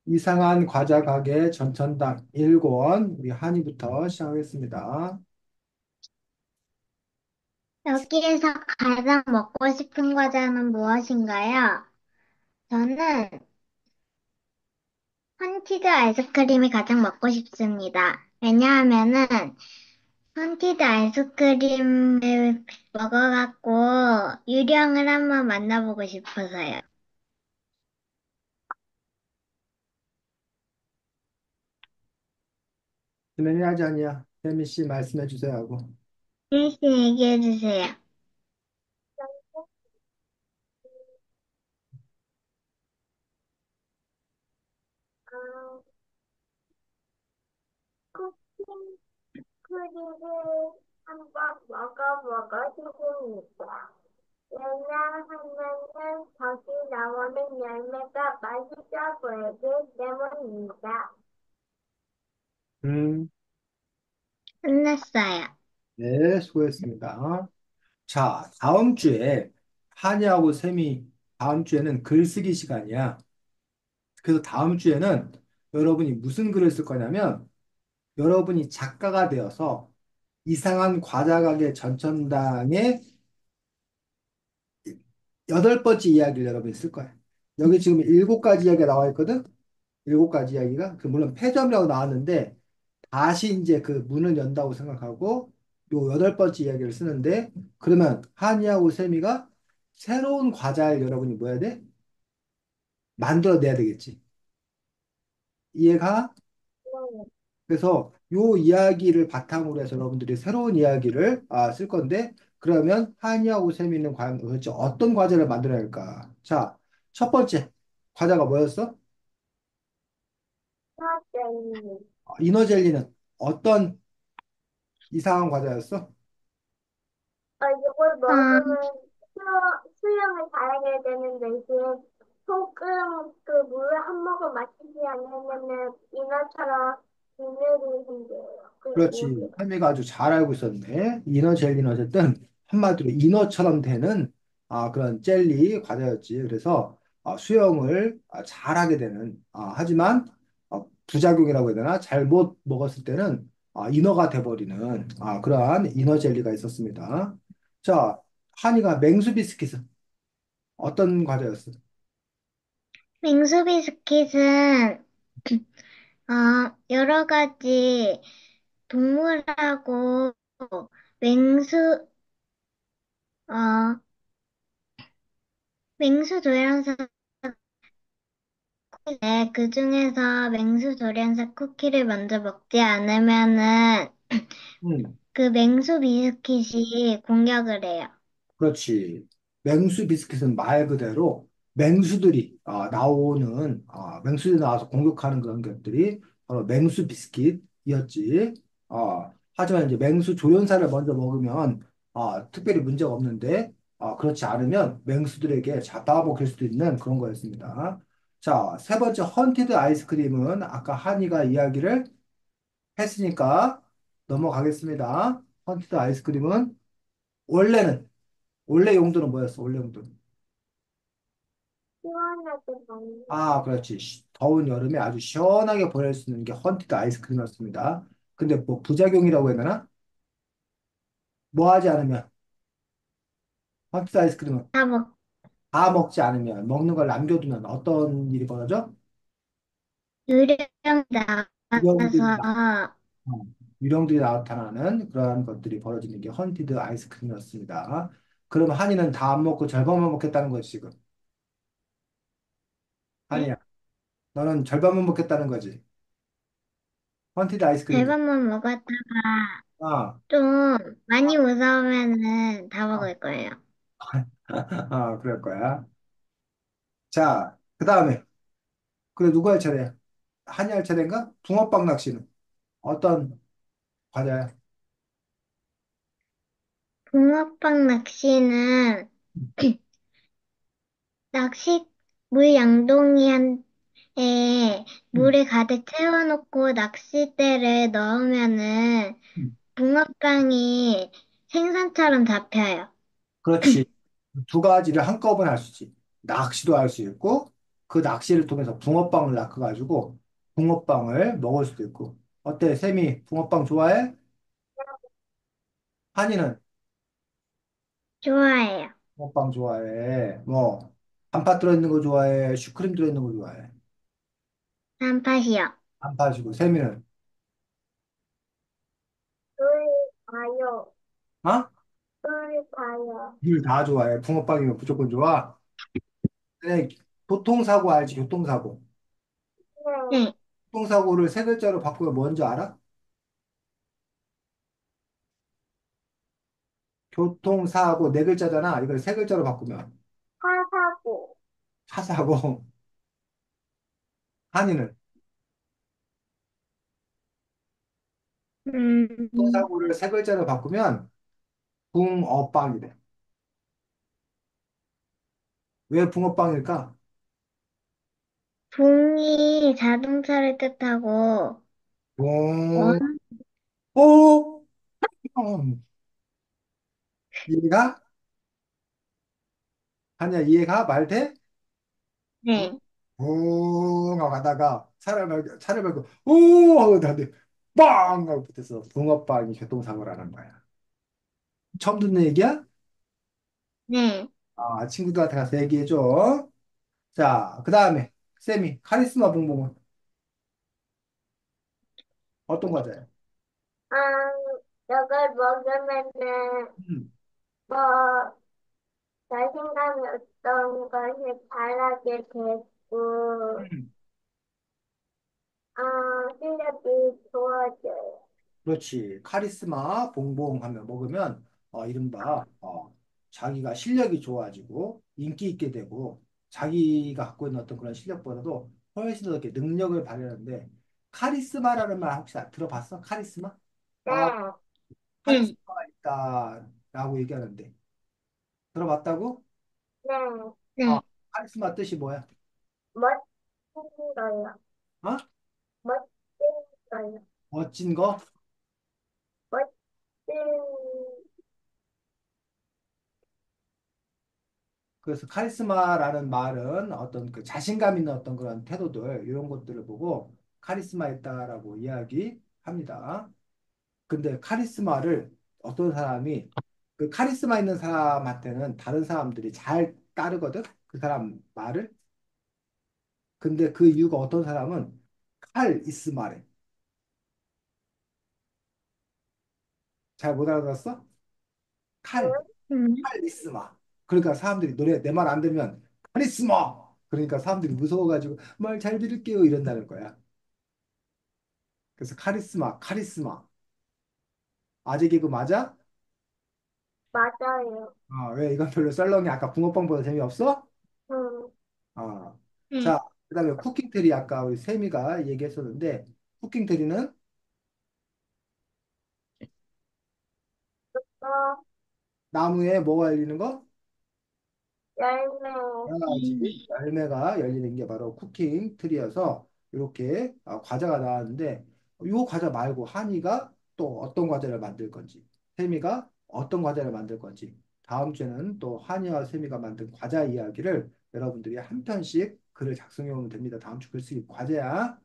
이상한 과자 가게 전천당 1권 우리 한이부터 시작하겠습니다. 여기에서 가장 먹고 싶은 과자는 무엇인가요? 저는 헌티드 아이스크림이 가장 먹고 싶습니다. 왜냐하면은 헌티드 아이스크림을 먹어갖고 유령을 한번 만나보고 싶어서요. 진행이 하지 않냐? 혜미 씨 말씀해 주세요 하고. 일시 얘기해주세요. 쿠키를 한번 먹어보고 싶습니다. 왜냐하면은 저기 나오는 열매가 맛있어 보이기 때문입니다. 음, 끝났어요. 네, 수고했습니다. 자, 다음 주에 한이하고 쌤이 다음 주에는 글쓰기 시간이야. 그래서 다음 주에는 여러분이 무슨 글을 쓸 거냐면 여러분이 작가가 되어서 이상한 과자 가게 전천당의 8번째 이야기를 여러분이 쓸 거야. 여기 지금 7가지 이야기가 나와 있거든? 7가지 이야기가. 물론 폐점이라고 나왔는데, 다시 이제 그 문을 연다고 생각하고, 요 8번째 이야기를 쓰는데, 그러면 한이하고 세미가 새로운 과자를 여러분이 뭐 해야 돼? 만들어내야 되겠지. 이해가? 그래서 요 이야기를 바탕으로 해서 여러분들이 새로운 이야기를 쓸 건데, 그러면 한이하고 세미는 과연 도대체 어떤 과자를 만들어야 할까? 자, 첫 번째 과자가 뭐였어? 이너젤리는 어떤 이상한 과자였어? 이걸 먹으면 수영을 잘하게 되는 대신 조금 그 물을 한 모금 마시지 않으면은 인어처럼 비늘이 생겨요. 그리고 그렇지. 혜미가 아주 잘 알고 있었네. 이너젤리는 어쨌든 한마디로 인어처럼 되는 그런 젤리 과자였지. 그래서 수영을 잘하게 되는 하지만 부작용이라고 해야 되나? 잘못 먹었을 때는 인어가 돼버리는 그러한 이너젤리가 있었습니다. 자, 한이가 맹수 비스킷은 어떤 과자였어? 맹수 비스킷은 여러 가지 동물하고 맹수 어 맹수 조련사 쿠키인데 그 중에서 맹수 조련사 쿠키를 먼저 먹지 않으면은 음. 그 맹수 비스킷이 공격을 해요. 그렇지. 맹수 비스킷은 말 그대로 맹수들이 나오는 맹수들이 나와서 공격하는 그런 것들이 바로 맹수 비스킷이었지. 하지만 이제 맹수 조련사를 먼저 먹으면 특별히 문제가 없는데 그렇지 않으면 맹수들에게 잡아먹힐 수도 있는 그런 거였습니다. 자, 세 번째 헌티드 아이스크림은 아까 한이가 이야기를 했으니까 넘어가겠습니다. 헌티드 아이스크림은 원래는 원래 용도는 뭐였어? 원래 용도는. 시원하게 먹는 그렇지. 더운 여름에 아주 시원하게 보낼 수 있는 게 헌티드 아이스크림이었습니다. 근데 뭐 부작용이라고 해야 되나? 뭐 하지 않으면, 헌티드 아이스크림은 다 먹, 다 먹지 않으면, 먹는 걸 남겨두면 어떤 일이 벌어져? 유령 유령들이 나와서 어, 유령들이 나타나는 그러한 것들이 벌어지는 게 헌티드 아이스크림이었습니다. 그러면 한이는 다 안 먹고 절반만 먹겠다는 거지, 지금. 네? 한이야. 너는 절반만 먹겠다는 거지. 헌티드 아이스크림. 절반만 먹었다가 아, 좀 많이 무서우면은 다 아, 먹을 거예요. 그럴 거야. 자, 그 다음에. 그래, 누구 할 차례야? 한이 할 차례인가? 붕어빵 낚시는 어떤 과자야? 붕어빵 낚시는 낚시 물 양동이에 음, 물을 가득 채워놓고 낚싯대를 넣으면은 음. 붕어빵이 생선처럼 잡혀요. 그렇지. 두 가지를 한꺼번에 할 수 있지. 낚시도 할 수 있고, 그 낚시를 통해서 붕어빵을 낚아가지고 붕어빵을 먹을 수도 있고. 어때, 쌤이 붕어빵 좋아해? 한이는 좋아해요. 붕어빵 좋아해. 뭐, 단팥 들어있는 거 좋아해? 슈크림 들어있는 거 좋아해? 단팥이요. 단팥이고, 쌤이는? 둘 다요. 어? 둘 다요. 둘 다 좋아해. 붕어빵이면 무조건 좋아. 그래, 교통사고 알지? 교통사고. 네. 교통사고를 세 글자로 바꾸면 뭔지 알아? 교통사고 네 글자잖아. 이걸 세 글자로 바꾸면 사사고. 차사고. 한이는 음, 교통사고를 세 글자로 바꾸면 붕어빵이래. 왜 붕어빵일까? 붕이 자동차를 뜻하고, 붕, 원, 오, 이해가? 한이야, 이해가? 말 돼? 응? 네. 붕 하고 가다가 차를 말고 오 하고 나한테 빵 하고 붙어서 붕어빵이 교통사고라는 거야. 처음 듣는 얘기야? 네. 아, 친구들한테 가서 얘기해줘. 자, 그 다음에 쌤이 카리스마 봉봉은 어떤 과자야? 아, 이걸 먹으면은, 음, 뭐, 자신감이 어떤 것이 바라게 되고, 음. 실력이 좋아져요. 그렇지. 카리스마 봉봉 하면 먹으면 이른바 자기가 실력이 좋아지고 인기 있게 되고 자기가 갖고 있는 어떤 그런 실력보다도 훨씬 더 이렇게 능력을 발휘하는데 카리스마라는 말 혹시 들어봤어? 카리스마? 네, 아, 네, 카리스마가 있다라고 얘기하는데 들어봤다고? 네, 아, 네. 카리스마 뜻이 뭐야? 멋진 거요. 어? 멋진 거요. 멋진 거? 멋진, 그래서 카리스마라는 말은 어떤 그 자신감 있는 어떤 그런 태도들 이런 것들을 보고 카리스마 있다라고 이야기합니다. 근데 카리스마를 어떤 사람이 그 카리스마 있는 사람한테는 다른 사람들이 잘 따르거든. 그 사람 말을. 근데 그 이유가 어떤 사람은 카리스마래. 잘 못 알아들었어? 칼, 음, 카리스마. 그러니까 사람들이 노래 내 말 안 들으면 카리스마. 그러니까 사람들이 무서워가지고 말 잘 들을게요 이런다는 거야. 그래서 카리스마, 카리스마. 아재 개그 맞아? 맞아요. 왜 이건 별로 썰렁이 아까 붕어빵보다 재미없어? 음, 아, 네. 자, 그다음에 쿠킹트리 아까 우리 세미가 얘기했었는데 쿠킹트리는 어, 나무에 뭐가 열리는 거? 열매, 당연하지. 열매가 열리는 게 바로 쿠킹트리여서 이렇게 과자가 나왔는데 이 과자 말고 한이가 또 어떤 과자를 만들 건지 세미가 어떤 과자를 만들 건지 다음 주에는 또 한이와 세미가 만든 과자 이야기를 여러분들이 한 편씩 글을 작성해 오면 됩니다. 다음 주 글쓰기 과제야.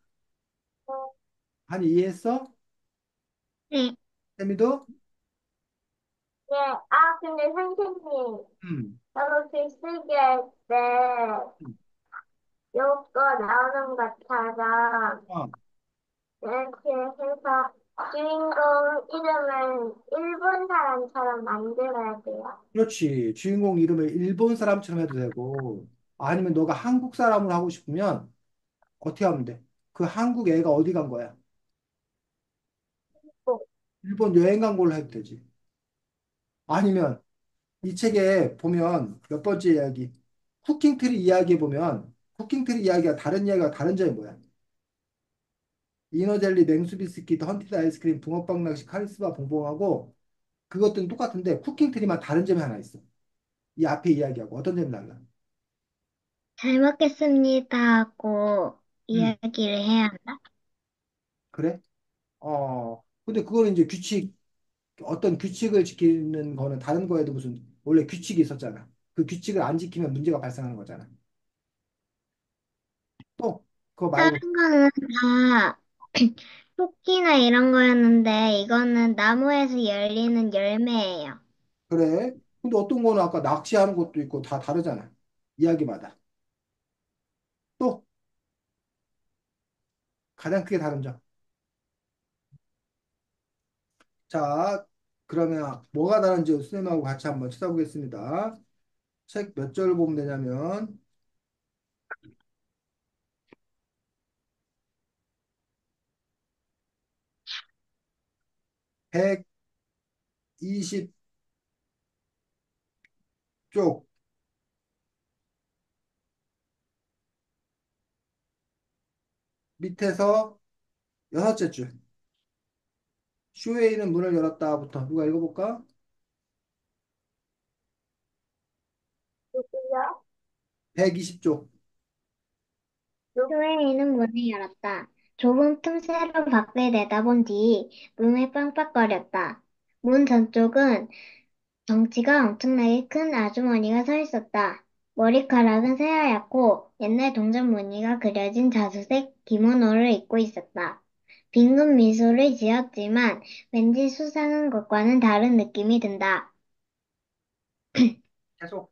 어, 한이 이해했어? 네. 세미도? 네. 근데 선생님, 음. 저도 글쓰기 할 때, 음. 요거 나오는 것 같아서, 어, 이렇게 해서, 주인공 이름을 일본 사람처럼 만들어야 돼요. 그렇지. 주인공 이름을 일본 사람처럼 해도 되고 아니면 너가 한국 사람으로 하고 싶으면 어떻게 하면 돼? 그 한국 애가 어디 간 거야? 꼭, 일본 여행 간 걸로 해도 되지. 아니면 이 책에 보면 몇 번째 이야기, 쿠킹트리 이야기에 보면 쿠킹트리 이야기가 다른 이야기가 다른 점이 뭐야? 이너젤리, 냉수 비스킷, 헌티드 아이스크림, 붕어빵 낚시, 카리스마 봉봉하고 그것들은 똑같은데 쿠킹트리만 다른 점이 하나 있어. 이 앞에 이야기하고 어떤 점이 달라? 잘 먹겠습니다 하고 음, 이야기를 해야 한다. 그래? 근데 그거는 이제 어떤 규칙을 지키는 거는 다른 거에도 무슨, 원래 규칙이 있었잖아. 그 규칙을 안 지키면 문제가 발생하는 거잖아. 그거 다른 말고. 거는 다 토끼나 이런 거였는데 이거는 나무에서 열리는 열매예요. 그래. 근데 어떤 거는 아까 낚시하는 것도 있고 다 다르잖아. 이야기마다. 또 가장 크게 다른 점. 자, 그러면 뭐가 다른지 선생님하고 같이 한번 찾아보겠습니다. 책 몇 절 보면 되냐면 120쪽 밑에서 여섯째 줄. 슈웨이는 문을 열었다부터 누가 읽어볼까? 120쪽. 쇼웨이는 문을 열었다. 좁은 틈새로 밖을 내다본 뒤 문을 빵빵거렸다. 문 전쪽은 덩치가 엄청나게 큰 아주머니가 서 있었다. 머리카락은 새하얗고 옛날 동전 무늬가 그려진 자수색 기모노를 입고 있었다. 빙긋 미소를 지었지만 왠지 수상한 것과는 다른 느낌이 든다. 계속.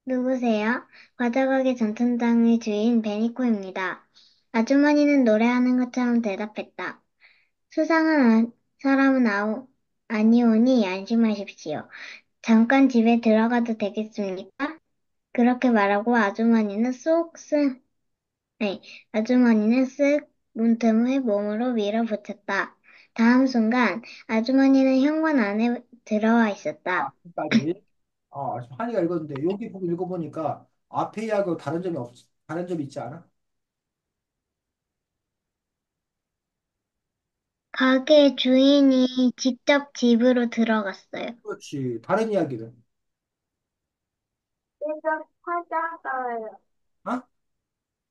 누구세요? 과자가게 전통장의 주인 베니코입니다. 아주머니는 노래하는 것처럼 대답했다. 수상한 사람은 아니오니 안심하십시오. 잠깐 집에 들어가도 되겠습니까? 그렇게 말하고 아니, 아주머니는 쓱 문틈을 몸으로 밀어붙였다. 다음 순간 아주머니는 현관 안에 들어와 아, 있었다. 끝까지. 한이가 읽었는데 여기 보고 읽어보니까 앞에 이야기하고 다른 점이 있지 않아? 가게 주인이 직접 집으로 들어갔어요. 그렇지. 다른 이야기는. 그래서 찾아가요. 어?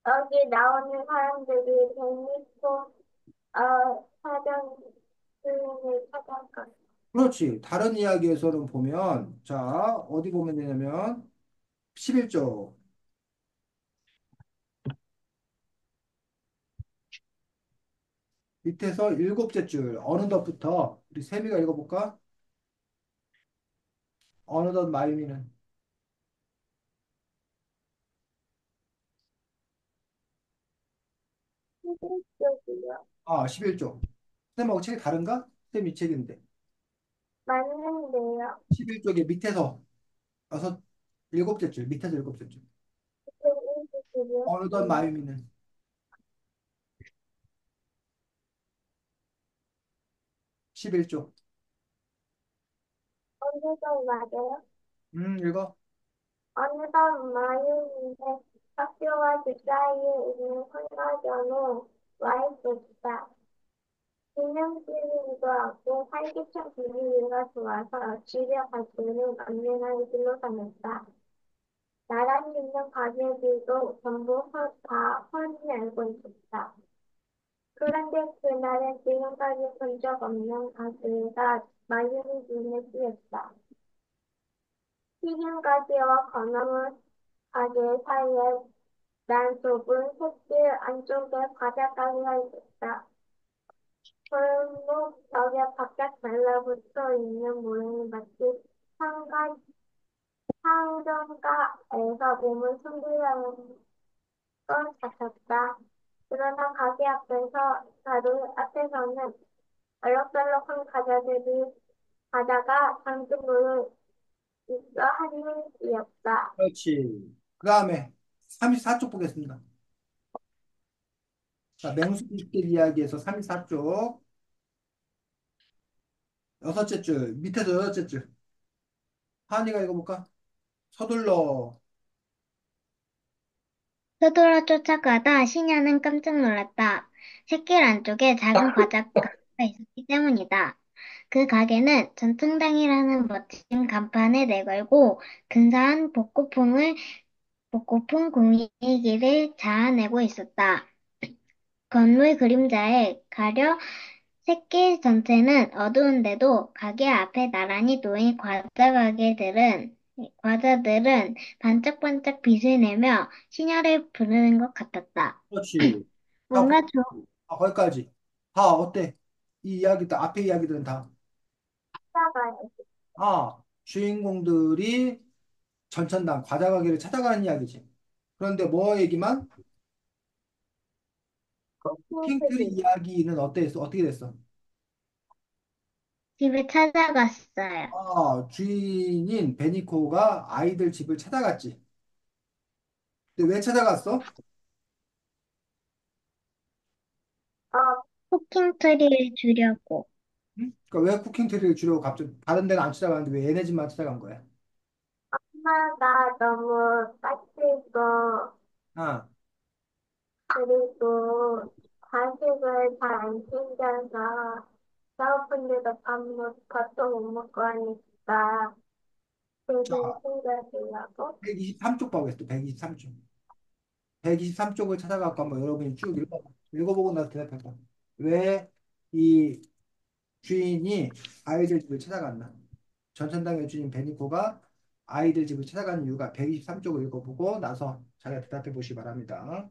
여기 나오는 사람들이 재밌고, 사전 주인을 찾아가요. 그렇지. 다른 이야기에서는 보면, 자, 어디 보면 되냐면, 11조. 밑에서 일곱째 줄, 어느덧부터, 우리 세미가 읽어볼까? 어느덧 마유미는. 11쪽이요. 11조. 쌤하고 책이 다른가? 쌤이 책인데. 맞는데요. 11쪽의 밑에서, 여섯, 일곱째 줄, 밑에서 일곱째 줄. 11쪽이요. 어느덧 마유미는. 11조. 어느덧 맞아요. 읽어. 어느덧 마을인데 학교와 집 사이에 있는 상가전에 와 있었다. 기념실도 없고 활기찬 분위기가 좋아서 집에 갈 때는 언제나 길로 다녔다. 나란히 있는 가게들도 전부 다 훤히 알고 있었다. 그런데 그날은 지금까지 본 적 없는 가게가 마유리 눈에 띄었다. 튀김가게와 건어물 가게 사이에 난 좁은 샛길 안쪽에 바닷가게가 있었다. 골목 벽에 바짝 달라붙어 있는 모양이 마치 상점가에서 몸을 숨기려는 것 같았다. 그러나 가게 바로 앞에서는 얼럭덜럭한 과자들이 가다가 잔뜩 모여 있어 한눈이었다. 그렇지. 그 다음에 34쪽 보겠습니다. 자, 맹수비길 이야기에서 34쪽. 여섯째 줄, 밑에서 여섯째 줄. 한이가 읽어볼까? 서둘러. 서둘러 쫓아가다 시녀는 깜짝 놀랐다. 샛길 안쪽에 작은 과자 가게가 있었기 때문이다. 그 가게는 전통당이라는 멋진 간판에 내걸고 근사한 복고풍 공기기를 자아내고 있었다. 건물 그림자에 가려 새길 전체는 어두운데도 가게 앞에 나란히 놓인 과자 가게들은 과자들은 반짝반짝 빛을 내며 신혈을 부르는 것 같았다. 그렇지. 다, 뭔가 거기까지. 다 어때? 이 이야기들, 앞에 이야기들은 다. 찾아가요. 주인공들이 전천당 과자 가게를 찾아가는 이야기지. 그런데 뭐 얘기만? 핑크 핑크색. 이야기는 어땠어? 어떻게 됐어? 집에 찾아갔어요. 주인인 베니코가 아이들 집을 찾아갔지. 근데 왜 찾아갔어? 어, 쿠킹 트리를 주려고. 응? 그러니까 왜 쿠킹 트리를 주려고 갑자기 다른 데는 안 찾아가는데 왜 얘네 집만 찾아간 거야? 엄마가 너무 까칠고, 아, 그리고 간식을 잘 안 챙겨서 배고픈 데도 밥도 못 먹고 하니까 되게 자, 챙겨주려고. 123쪽 봐보겠어. 123쪽. 123쪽을 찾아갖고 한번 여러분이 쭉 읽어보고 나서 대답해봐. 왜 이 주인이 아이들 집을 찾아갔나? 전천당의 주인 베니코가 아이들 집을 찾아가는 이유가 123쪽을 읽어보고 나서 자기가 대답해 보시기 바랍니다.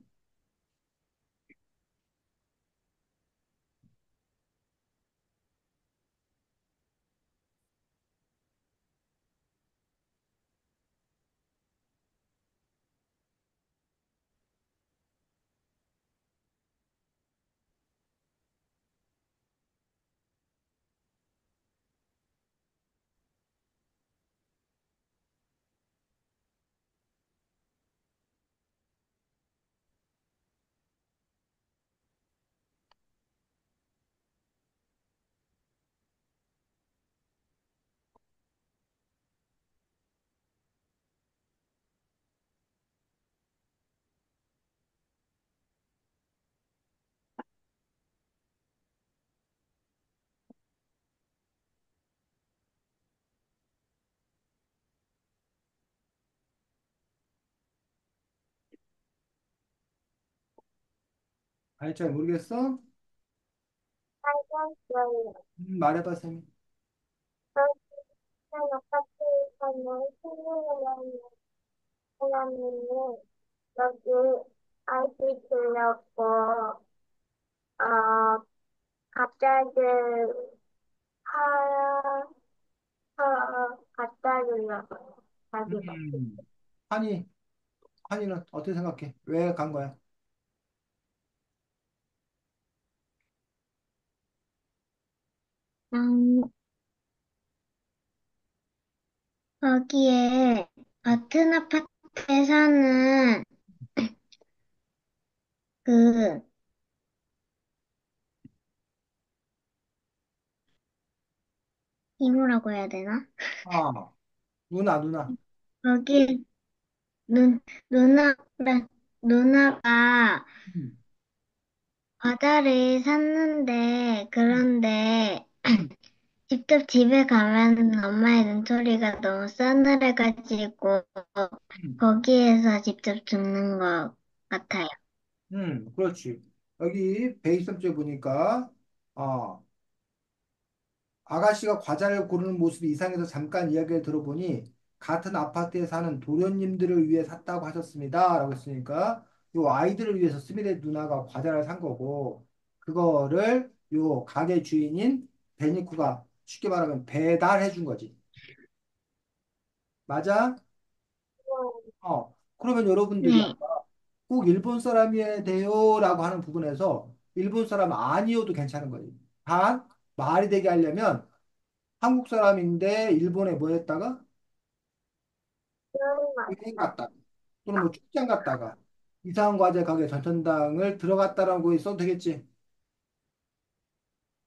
아이, 잘 모르겠어? 알겠어요. 말해봐, 쌤이. 저는 아파트에서는 친구를 하려면 여기 아이스 주려고, 어, 갑자기 하, 갖다 주려고. 자기가. 음, 한이, 한이는 어떻게 생각해? 왜 간 거야? 음, 거기에 같은 아파트에 사는 그 이모라고 해야 되나? 아, 누나. 거기 누, 누나가 누나가 음, 그런데 직접 집에 가면 엄마의 눈소리가 너무 싸늘해가지고 음, 거기에서 직접 죽는 것 같아요. 그렇지. 여기 베이스점째 보니까, 어, 아가씨가 과자를 고르는 모습이 이상해서 잠깐 이야기를 들어보니 같은 아파트에 사는 도련님들을 위해 샀다고 하셨습니다. 라고 했으니까 요 아이들을 위해서 스미레 누나가 과자를 산 거고 그거를 요 가게 주인인 베니쿠가 쉽게 말하면 배달해 준 거지. 맞아? 그러면 여러분들이 네, 아까 꼭 일본 사람이어야 돼요 라고 하는 부분에서 일본 사람 아니어도 괜찮은 거지. 단 말이 되게 하려면 한국 사람인데 일본에 뭐 했다가 그런 여행 것 갔다가 또는 뭐 출장 갔다가 이상한 과제 가게 전천당을 들어갔다라고 써도 되겠지.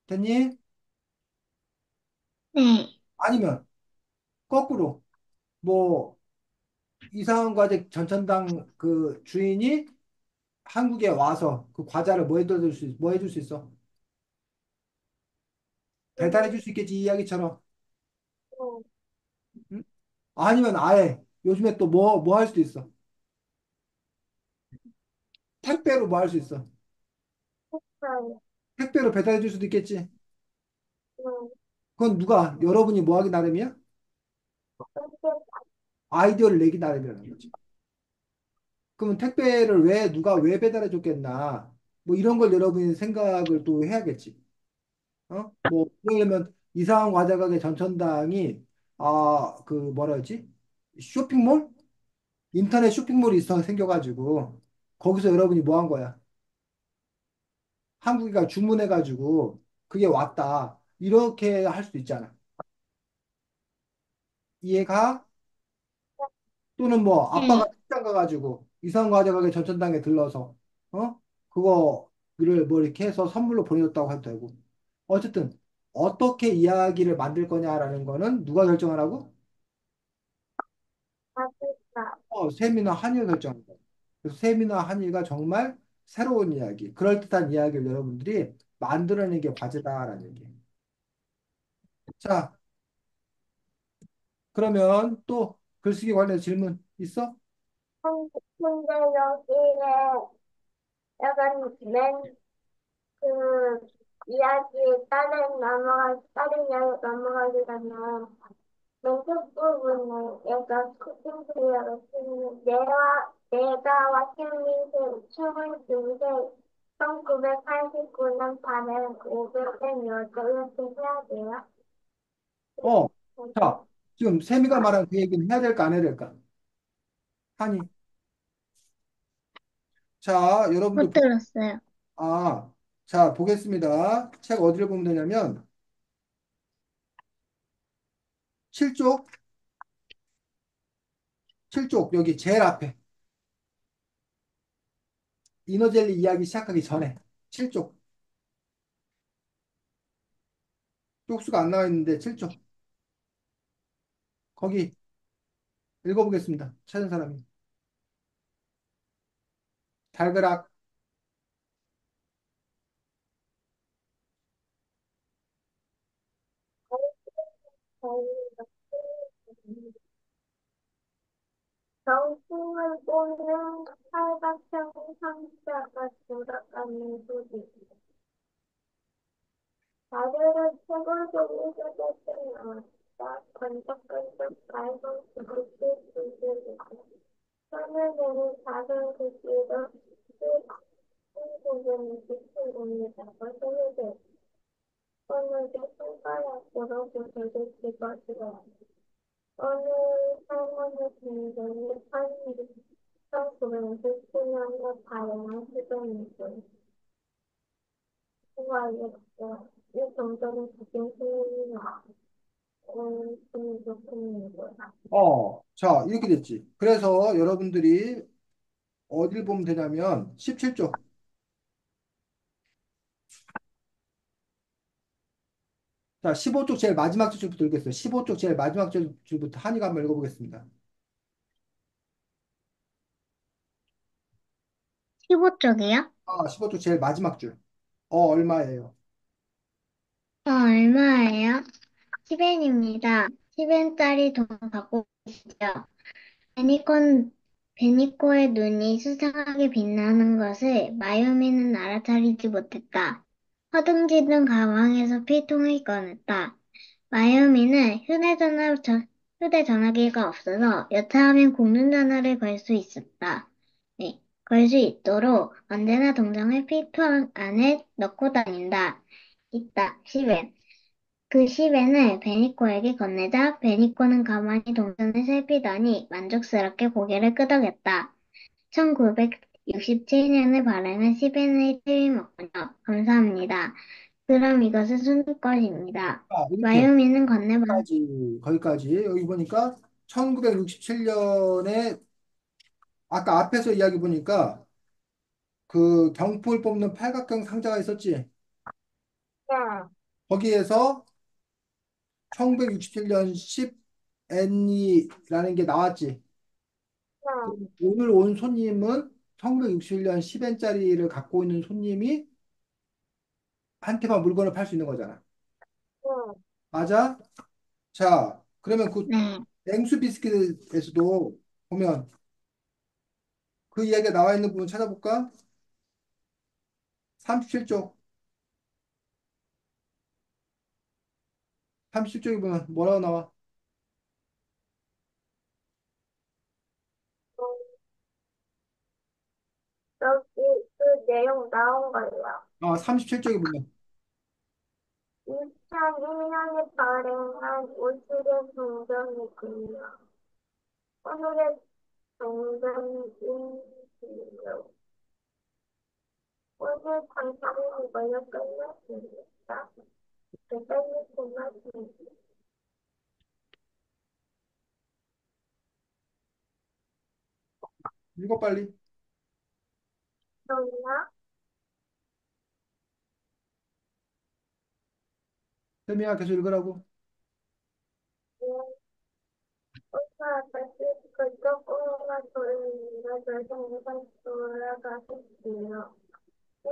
됐니? 네. 아니면 거꾸로 뭐 이상한 과제 전천당 그 주인이 한국에 와서 그 과자를 뭐 해줄 수 있어? 배달해 줄 수 있겠지 이 이야기처럼. 응? 아니면 아예 요즘에 또 뭐 할 수도 있어. 택배로 뭐 할 수 있어. 같아요. 택배로 배달해 줄 수도 있겠지. 그건 누가 여러분이 뭐 하기 나름이야? 아이디어를 내기 나름이라는 거지. 그러면 택배를 왜 누가 왜 배달해 줬겠나? 뭐 이런 걸 여러분이 생각을 또 해야겠지. 어? 뭐 그러려면 이상한 과자 가게 전천당이 그 뭐라 그러지? 쇼핑몰? 인터넷 쇼핑몰이 있어 생겨가지고 거기서 여러분이 뭐 한 거야? 한국이가 주문해가지고 그게 왔다. 이렇게 할 수도 있잖아. 이해가? 또는 뭐 아빠가 네. 출장 가가지고 이상한 과자 가게 전천당에 들러서 그거를 뭐 이렇게 해서 선물로 보내줬다고 해도 되고. 어쨌든 어떻게 이야기를 만들 거냐라는 거는 누가 결정하라고? 맛있다. 세미나 한이가 결정한 거예요. 그래서 세미나 한이가 정말 새로운 이야기, 그럴듯한 이야기를 여러분들이 만들어내는 게 과제다라는 얘기예요. 자, 그러면 또 글쓰기 관련 질문 있어? 근데 여기에 약간 그 이야기 다른 이야기 넘어가기 전에 왼쪽 부분에 약간 쿠킹 클리어가 쓰는 내가 왓슨릿의 춤을 추게 1989년 발행 500된 여자 이렇게 해야 돼요. 어, 자, 지금 세미가 말한 그 얘기는 해야 될까 안 해야 될까? 한이. 자, 여러분들 못 들었어요. 아, 자, 보겠습니다. 책 어디를 보면 되냐면 7쪽, 7쪽 여기 제일 앞에 이너젤리 이야기 시작하기 전에 7쪽 쪽수가 안 나와 있는데 7쪽 거기 읽어보겠습니다. 찾은 사람이 달그락. 정승을 보는 팔각형 상자가 돌아가는 소리. 다리를 책을 돌리게 됐을 나왔다. 번쩍번쩍 밟은 그릇을 들고 손을 대는 작은 글씨로 고개는 빛을 옵니다. 손을 대 손가락으로 고개를 집어주어 어느 할머니 동생이 1997년에 발행한 시간이고 후와이었고 이 동전은 지금 수요일이나 중국입니다. 자, 이렇게 됐지. 그래서 여러분들이 어딜 보면 되냐면 17쪽. 자, 15쪽 제일 마지막 줄부터 읽겠어요. 15쪽 제일 마지막 줄부터 한이가 한번 읽어보겠습니다. 15쪽이요? 15쪽 제일 마지막 줄. 얼마예요? 얼마예요? 10엔입니다. 10엔짜리 돈 갖고 계시죠? 베니콘, 베니코의 눈이 수상하게 빛나는 것을 마요미는 알아차리지 못했다. 허둥지둥 가방에서 피통을 꺼냈다. 마요미는 휴대전화기가 없어서 여차하면 공중전화를 걸 수 있었다. 네, 걸 수 있도록 언제나 동전을 피통 안에 넣고 다닌다. 있다. 10엔. 그 시벤을 베니코에게 건네자 베니코는 가만히 동전을 살피더니 만족스럽게 고개를 끄덕였다. 1967년에 발행한 시벤의 틀림없군요. 감사합니다. 그럼 이것은 순 것입니다. 이렇게 마요미는 건네봤 거기까지 여기 보니까 1967년에 아까 앞에서 이야기 보니까 그 경품을 뽑는 팔각형 상자가 있었지. 네, 거기에서 1967년 10N이라는 게 나왔지. 네, 그럼 오늘 온 손님은 1967년 10N짜리를 갖고 있는 손님이 한테만 물건을 팔 수 있는 거잖아. 네. 맞아? 자, 그러면 그 네. 냉수 비스킷에서도 보면 그 이야기가 나와 있는 부분 찾아볼까? 37쪽. 37쪽에 보면 뭐라고 나와? 내용 나온 거예요. 37쪽에 보면. 2001년에 발행한 오늘의 동전이군요. 오늘의 동전인지요. 오늘 당첨이 이걸로 끝났습니다. 대단히 고맙습니다. 읽어 빨리. 그러나 세미야 계속 읽으라고. 오빠 다시 그쪽 꼬마가 돌리며 결승에서 돌아가셨지요. 네,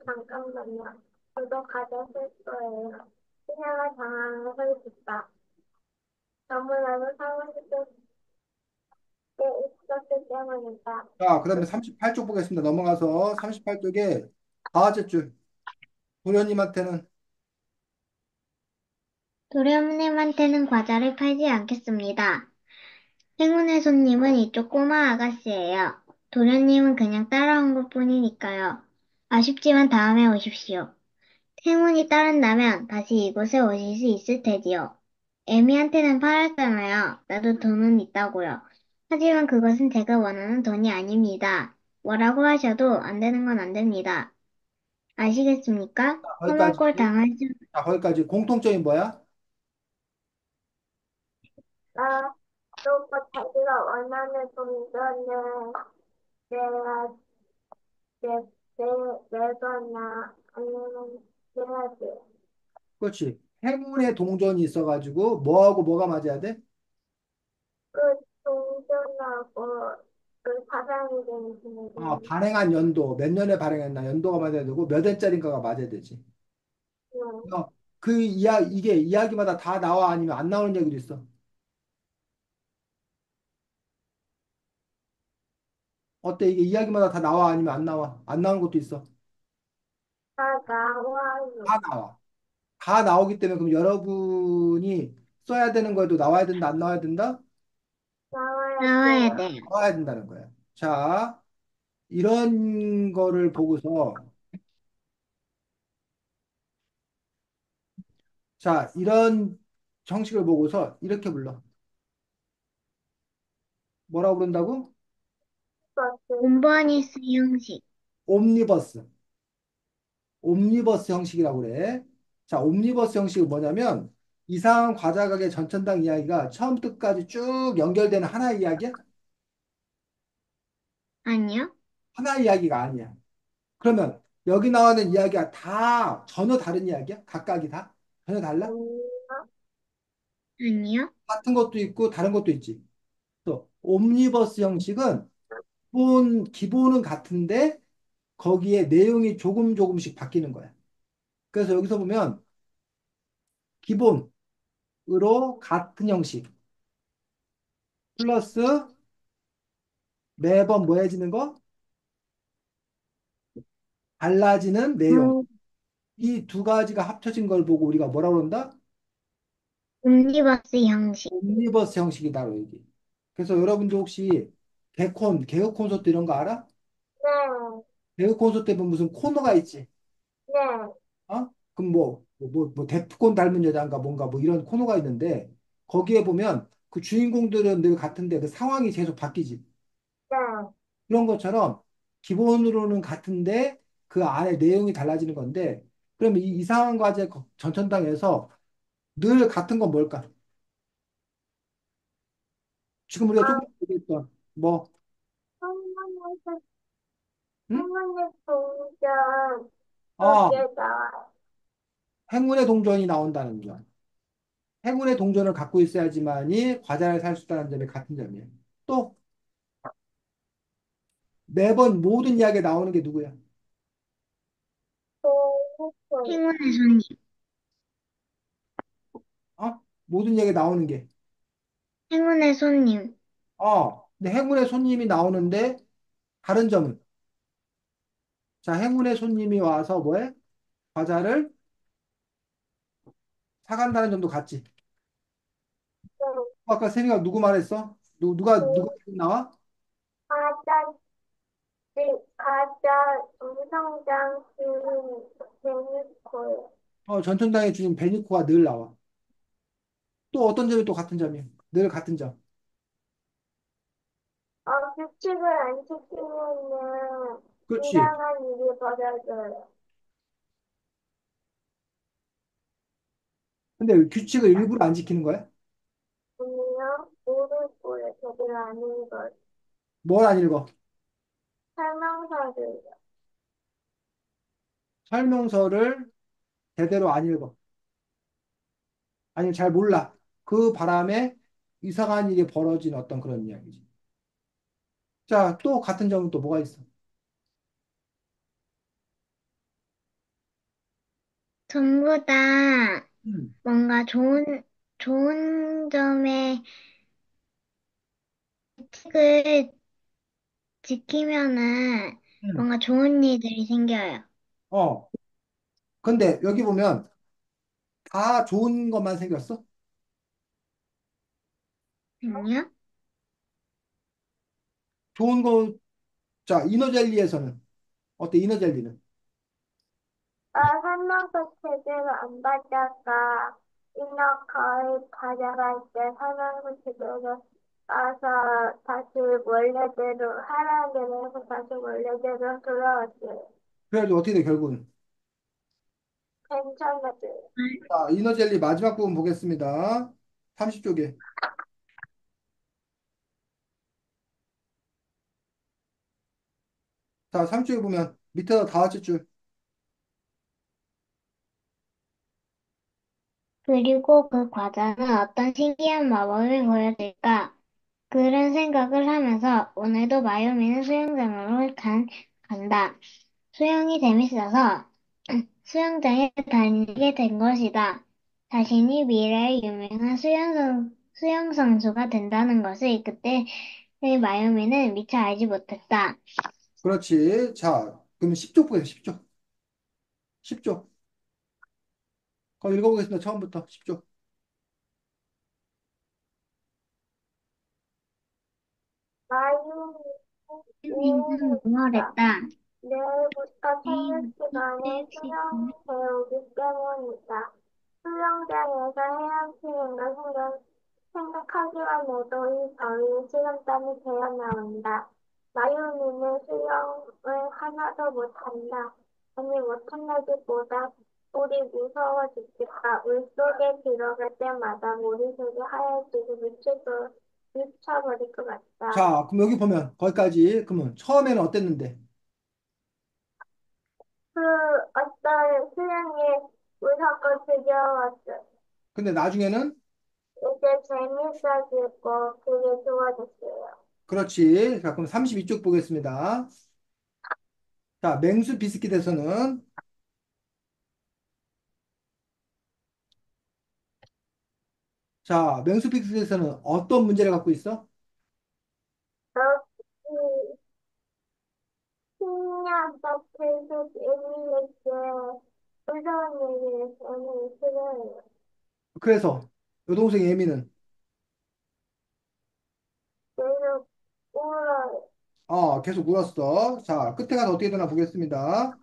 잠깐만요. 저도 가졌을 거예요. 그녀가 당황을 했다. 너무나도 상황이 때 있었기 때문이다. 자, 그다음에 38쪽 보겠습니다. 넘어가서 38쪽에 다섯째 줄. 도련님한테는 도련님한테는 과자를 팔지 않겠습니다. 행운의 손님은 이쪽 꼬마 아가씨예요. 도련님은 그냥 따라온 것뿐이니까요. 아쉽지만 다음에 오십시오. 행운이 따른다면 다시 이곳에 오실 수 있을 테지요. 에미한테는 팔았잖아요. 나도 돈은 있다고요. 하지만 그것은 제가 원하는 돈이 아닙니다. 뭐라고 하셔도 안 되는 건 안 됩니다. 아시겠습니까? 거기까지. 허물꼴 당할 수, 자, 거기까지. 공통점이 뭐야? 나, 또 자기가 원하는 동전을 내야, 내, 내, 내거나 아니면 내야 돼. 그렇지. 행운의 동전이 있어가지고 뭐하고 뭐가 맞아야 돼? 그 동전하고 그 사랑이 되는 분이 발행한 연도, 몇 년에 발행했나 연도가 맞아야 되고 몇 회짜리인가가 맞아야 되지. 네. 이게 이야기마다 다 나와 아니면 안 나오는 얘기도 있어. 어때? 이게 이야기마다 다 나와 아니면 안 나와? 안 나오는 것도 있어. 다 나와요. 다 나와. 다 나오기 때문에 그럼 여러분이 써야 되는 거에도 나와야 된다, 안 나와야 된다? 나와야 나와야 돼요. 돼요. 나와야 된다는 거야. 자, 이런 거를 보고서 자, 이런 형식을 보고서 이렇게 불러. 뭐라고 부른다고? 버스. 옴버니스 형식. 옴니버스. 옴니버스 형식이라고 그래. 자, 옴니버스 형식은 뭐냐면 이상한 과자 가게 전천당 이야기가 처음부터 끝까지 쭉 연결되는 하나의 이야기야? 아니요? 하나의 이야기가 아니야. 그러면 여기 나오는 이야기가 다 전혀 다른 이야기야? 각각이 다? 전혀 달라? 아니요. 아니요? 같은 것도 있고 다른 것도 있지. 또 옴니버스 형식은 기본은 같은데 거기에 내용이 조금 조금씩 바뀌는 거야. 그래서 여기서 보면 기본으로 같은 형식 플러스 매번 뭐 해지는 거? 달라지는 내용. 음, 이 두 가지가 합쳐진 걸 보고 우리가 뭐라 그런다? 옴니버스 형식. 옴니버스 형식이다로 얘기. 그래서 여러분들 혹시 개그 콘서트 이런 거 알아? 네. 개그 콘서트 보면 무슨 코너가 있지. 네. 그럼 데프콘 닮은 여자인가 뭔가 뭐 이런 코너가 있는데 거기에 보면 그 주인공들은 늘 같은데 그 상황이 계속 바뀌지. 네. 그런 것처럼 기본으로는 같은데 그 안에 내용이 달라지는 건데 그럼 이 이상한 과제 전천당에서 늘 같은 건 뭘까? 지금 우리가 아, 조금 얘기했던 뭐, 한국에서, 응? 한국의 동전 두 아, 개 나와요. 행운의 동전이 나온다는 점. 행운의 동전을 갖고 있어야지만이 과자를 살 수 있다는 점이 같은 점이에요. 또 매번 모든 이야기에 나오는 게 누구야? 동전. 행운의 손님. 모든 이야기에 나오는 게. 행운의 손님. 근데 행운의 손님이 나오는데 다른 점은 자, 행운의 손님이 와서 뭐해? 과자를 사간다는 점도 같지. 아까 세미가 누구 말했어? 누가 그 나와? 아저씨, 가자 운성장 주인 베니코요. 전천당의 주인 베니코가 늘 나와. 또 어떤 점이 또 같은 점이야? 늘 같은 점. 규칙을 안 지키면은 그렇지. 이상한 일이 벌어져요. 근데 규칙을 일부러 안 지키는 거야? 아니요, 모르고요. 제대로 안 읽어요. 뭘 안 읽어? 설명서를. 설명서를 제대로 안 읽어. 아니, 잘 몰라. 그 바람에 이상한 일이 벌어진 어떤 그런 이야기지. 자, 또 같은 점은 또 뭐가 있어? 전부 다 음, 뭔가 좋은 점에 규칙을 지키면은 음. 뭔가 좋은 일들이 생겨요. 어. 근데 여기 보면 다 좋은 것만 생겼어? 아니요? 좋은 거, 자, 이너젤리에서는 어때? 이너젤리는? 설명서 제대로 안 받다가 인어가을 가져갈 때 설명서 제대로 가서 다시 원래대로 하라는 대로 해서 다시 원래대로 돌아왔어요. 그래가지고 어떻게 돼, 결국은? 괜찮았어요. 자, 이너젤리 마지막 부분 보겠습니다. 30쪽에. 자, 30쪽에 보면 밑에서 다 같이 줄. 그리고 그 과자는 어떤 신기한 마법을 보여줄까? 그런 생각을 하면서 오늘도 마요미는 수영장으로 간다. 수영이 재밌어서 수영장에 다니게 된 것이다. 자신이 미래의 유명한 수영 선수가 된다는 것을 그때의 마요미는 미처 알지 못했다. 그렇지. 자, 그러면 10쪽 보세요, 10쪽. 10쪽. 그럼 읽어보겠습니다. 처음부터 10쪽. 마유는 마요미는 우울했다. 웅얼했다. 내일부터 체육 내일부터 시간에 수영 체육시간에 배우기 때문이다. 수영장에서 헤엄치는 걸 생각하기만 해도 이 더위 식은땀이 배어 나온다. 마유미는 수영을 하나도 못한다. 아니 못한다기보다 우리 무서워 죽겠다. 물속에 들어갈 때마다 머리속이 하얘지고 미쳐버릴 것 같다. 자, 그럼 여기 보면 거기까지. 그러면 처음에는 어땠는데? 그 어떤 수영이 무섭고 두려웠어. 근데 나중에는 이제 재밌어지고 그게 좋아졌어요. 그렇지. 자, 그럼 32쪽 보겠습니다. 자, 맹수 비스킷에서는 자, 맹수 비스킷에서는 어떤 문제를 갖고 있어? 그 신기하다 계속 애니에게 무서운 얘기를 저는 싫어요. 그래서 여동생 예미는 계속 울어요. 계속 울었어. 자, 끝에 가서 어떻게 되나 보겠습니다.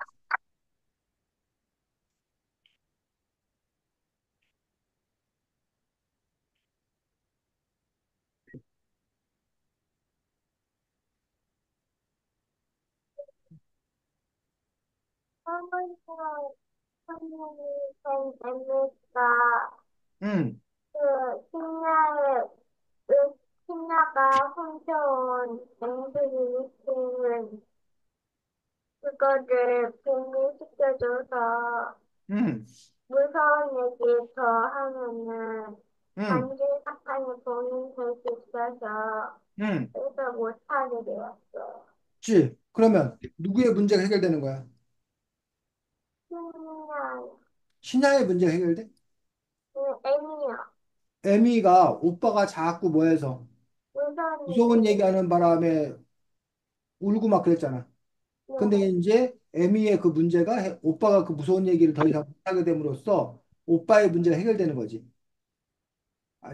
어머니가 선생님이 된 애니까 음, 그 그 신나가 훔쳐온 앵글이 있으면 그거를 분리시켜줘서 음, 무서운 얘기 더 하면은 음, 단지 사건이 봉인될 수 있어서 음. 그래서 못하게 되었어요. 그치? 그러면 누구의 문제가 해결되는 거야? 신나요. 신하의 문제가 해결돼? 애니요. 에미가 오빠가 자꾸 뭐해서 무서운 무서운 얘기를. 얘기하는 바람에 울고 막 그랬잖아. 네. 근데 이제 에미의 그 문제가 오빠가 그 무서운 얘기를 더 이상 못하게 됨으로써 오빠의 문제가 해결되는 거지.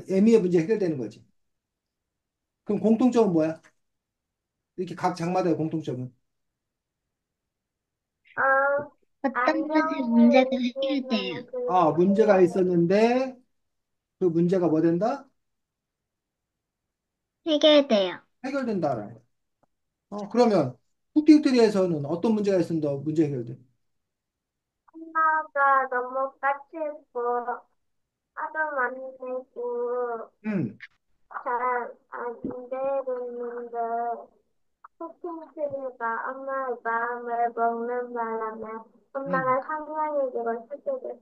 에미의 문제가 해결되는 거지. 그럼 공통점은 뭐야? 이렇게 각 장마다의 공통점은? 어떤 것에 문제가 해결돼요? 안녕해지는 아, 그 문제가 순간에 있었는데 그 문제가 뭐 된다? 해결돼요. 해결된다라. 그러면 쿠키트리에서는 어떤 문제가 있었는데 문제 해결돼? 엄마가 너무 까칠고 하도 많이 내고 음, 잘 안 되는데 쿠킹트리가 엄마의 마음을 먹는 바람에 음. 엄마가 상냥해지고 싶게 됐어요.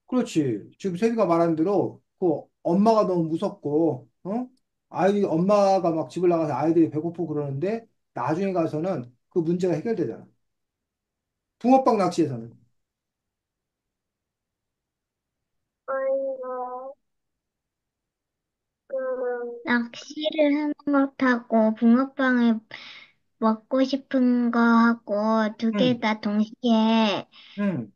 그렇지. 지금 세리가 말한 대로 그 엄마가 너무 무섭고, 엄마가 막 집을 나가서 아이들이 배고프고 그러는데 나중에 가서는 그 문제가 해결되잖아. 붕어빵 낚시에서는. 그리고 그 낚시를 하는 것하고 붕어빵을 먹고 싶은 거 하고 두 개 응, 다 동시에 응,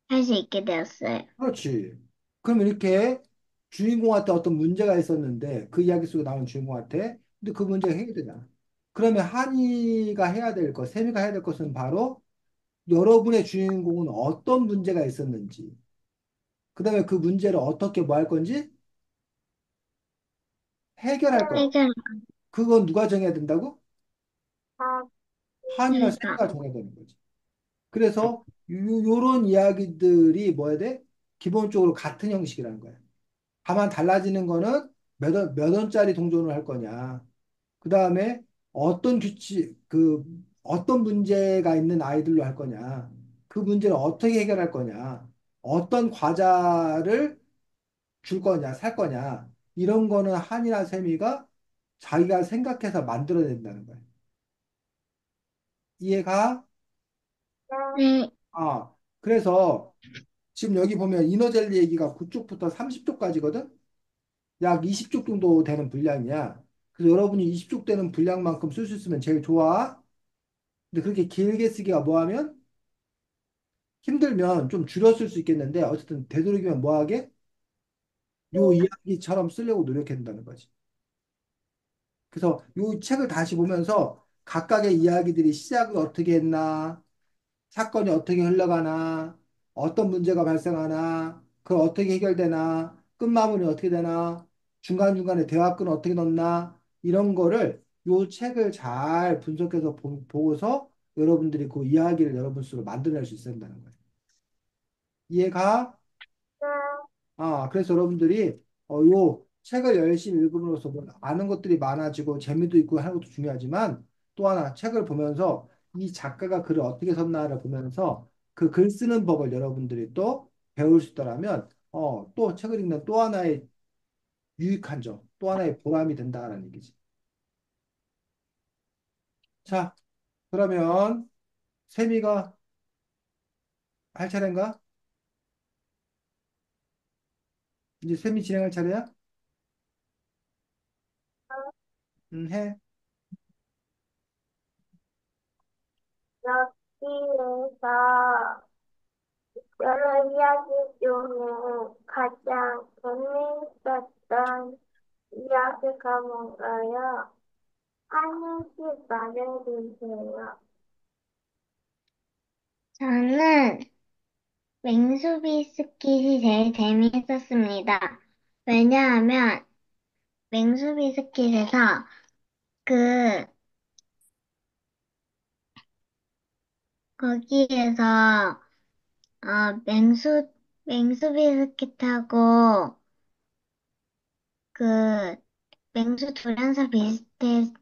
할 수 있게 되었어요. 그렇지. 그럼 이렇게 주인공한테 어떤 문제가 있었는데 그 이야기 속에 나온 주인공한테 근데 그 문제가 해결되잖아. 그러면 한이가 해야 될 것, 세미가 해야 될 것은 바로 여러분의 주인공은 어떤 문제가 있었는지, 그다음에 그 문제를 어떻게 뭐 할 건지 해결할 것. 해결, 그건 누가 정해야 된다고? 다 한이나 제가. 세미가 정해야 되는 거지. 그래서 요런 이야기들이 뭐야 돼? 기본적으로 같은 형식이라는 거야. 다만 달라지는 거는 몇 원짜리 동전을 할 거냐. 그 다음에 어떤 규칙, 어떤 문제가 있는 아이들로 할 거냐. 그 문제를 어떻게 해결할 거냐. 어떤 과자를 줄 거냐, 살 거냐. 이런 거는 한이나 세미가 자기가 생각해서 만들어낸다는 거야. 이해가? 네, 그래서 지금 여기 보면 이너젤리 얘기가 9쪽부터 30쪽까지거든? 약 20쪽 정도 되는 분량이야. 그래서 여러분이 20쪽 되는 분량만큼 쓸 수 있으면 제일 좋아. 근데 그렇게 길게 쓰기가 뭐하면 힘들면 좀 줄여 쓸 수 있겠는데 어쨌든 되도록이면 뭐하게 요 이야기처럼 쓰려고 노력해야 된다는 거지. 그래서 요 책을 다시 보면서 각각의 이야기들이 시작을 어떻게 했나, 사건이 어떻게 흘러가나, 어떤 문제가 발생하나, 그걸 어떻게 해결되나, 끝마무리 어떻게 되나, 중간중간에 대화끈 어떻게 넣나, 이런 거를 요 책을 잘 분석해서 보고서 여러분들이 그 이야기를 여러분 스스로 만들어낼 수 있어야 된다는 거예요. 이해가? 그래서 여러분들이 요 책을 열심히 읽음으로써 뭐 아는 것들이 많아지고 재미도 있고 하는 것도 중요하지만 또 하나 책을 보면서 이 작가가 글을 어떻게 썼나를 보면서 그 글 쓰는 법을 여러분들이 또 배울 수 있다라면 또 책을 읽는 또 하나의 유익한 점, 또 하나의 보람이 된다라는 얘기지. 자, 그러면 세미가 할 차례인가? 이제 세미 진행할 차례야? 해. 여기에서 여러 이야기 중에 가장 재미있었던 이야기가 뭔가요? 하나씩 말해주세요. 저는 맹수 비스킷이 제일 재미있었습니다. 왜냐하면 맹수 비스킷에서 그, 거기에서, 맹수 비스킷하고 그, 맹수 돌연사 비스킷이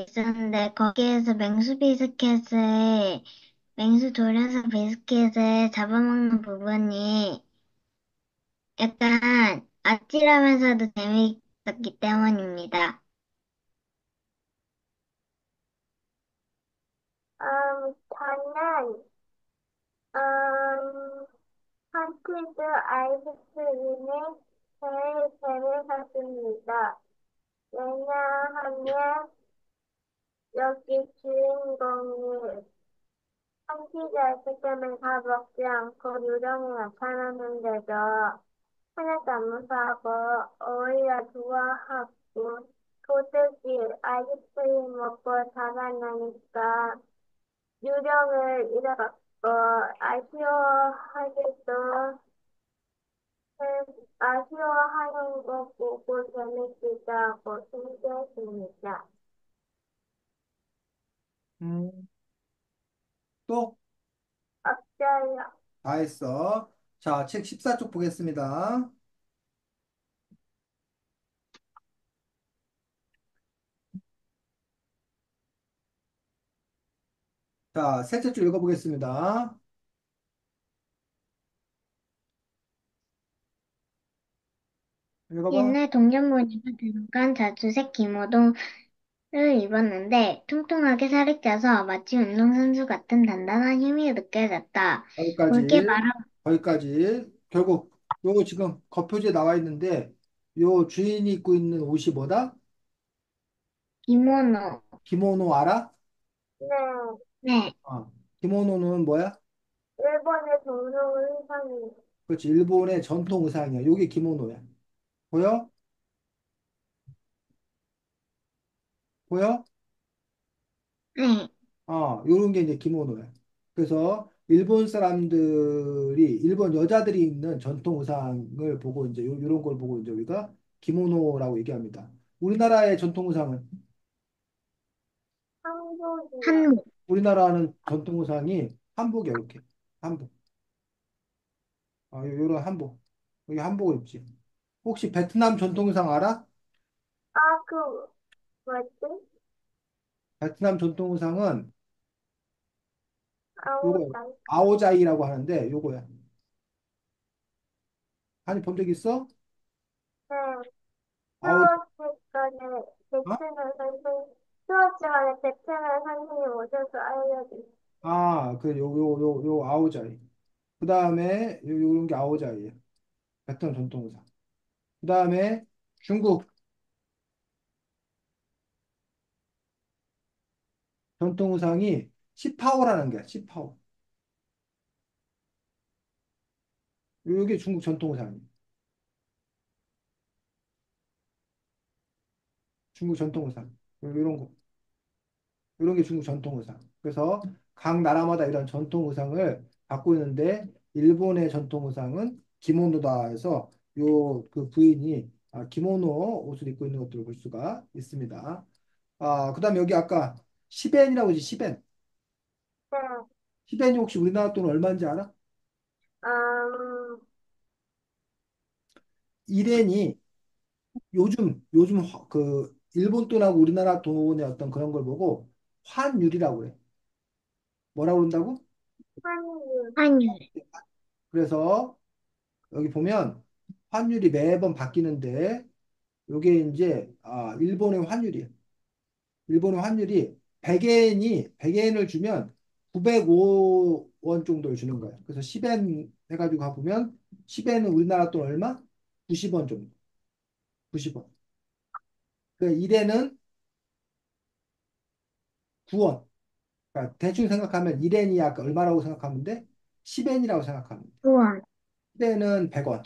있었는데, 거기에서 맹수 돌연사 비스킷을 잡아먹는 부분이 약간 아찔하면서도 재미있었기 때문입니다. 저는, 한티드 아이스크림이 제일 재밌었습니다. 왜냐하면 여기 주인공이 한티드 아이스크림을 다 먹지 않고 요정이 나타났는데도 하나도 안 무서워하고 오히려 좋아하고 도둑이 아이스크림 먹고 자라나니까 유령을 잃어갔고 아쉬워하겠어. 아쉬워하는 거 보고 재밌기도 하고 신기했습니다. 음, 또? 어쩌요? 다 했어. 자, 책 14쪽 보겠습니다. 자, 셋째 줄 읽어보겠습니다. 읽어봐. 옛날 동년무늬가 들어간 자주색 기모동을 입었는데 통통하게 살이 쪄서 마치 운동선수 같은 단단한 힘이 느껴졌다. 굵게 거기까지, 말하 거기까지. 결국, 요 지금 겉표지에 나와 있는데, 요 주인이 입고 있는 옷이 뭐다? 기모노. 기모노 알아? 네, 네, 기모노는 뭐야? 일본의 동료 의상이 그렇지, 일본의 전통 의상이야. 요게 기모노야. 보여? 보여? 네. 요런 게 이제 기모노야. 그래서 일본 사람들이, 일본 여자들이 입는 전통 의상을 보고 이제 요런 걸 보고 이제 우리가 기모노라고 얘기합니다. 우리나라의 전통 의상은, 한국이요. 한국. 우리나라는 전통 의상이 한복이야, 이렇게. 한복. 요런 한복. 여기 한복을 입지. 혹시 베트남 전통 의상 알아? 아, 뭐지? 베트남 전통 의상은 요거 아오다이. 아오자이라고 하는데 요거야. 한이 본 적 있어? 네, 아오 수업 시간에 어? 베트남 선생님, 수업 시간에 베트남 선생님 오셔서 알려주세요. 요 아오자이. 그 다음에 요런 게 아오자이예요. 베트남 전통 의상. 그 다음에 중국 전통 의상이 시파오라는 게 시파오. 요게 중국 전통 의상이에요. 중국 전통 의상. 요런 거. 이런 게 중국 전통 의상. 그래서 각 나라마다 이런 전통 의상을 갖고 있는데 일본의 전통 의상은 기모노다 해서 요 그 부인이 기모노 옷을 입고 있는 것들을 볼 수가 있습니다. 그다음에 여기 아까 시벤이라고 하지 시벤. 네, 시벤이 혹시 우리나라 돈 얼마인지 알아? 음, 1엔이 요즘 그 일본 돈하고 우리나라 돈의 어떤 그런 걸 보고 환율이라고 그래. 뭐라고 그런다고? 한국, 한율. 그래서 여기 보면 환율이 매번 바뀌는데 요게 이제 일본의 환율이에요. 일본의 환율이 100엔을 주면 905원 정도를 주는 거예요. 그래서 10엔 해가지고 가보면 10엔은 우리나라 돈 얼마? 90원 정도. 90원. 그 1엔은 9원. 그러니까 대충 생각하면 1엔이 아까 얼마라고 생각하면 돼? 10엔이라고 생각하면 돼. 우원. 10엔은 100원.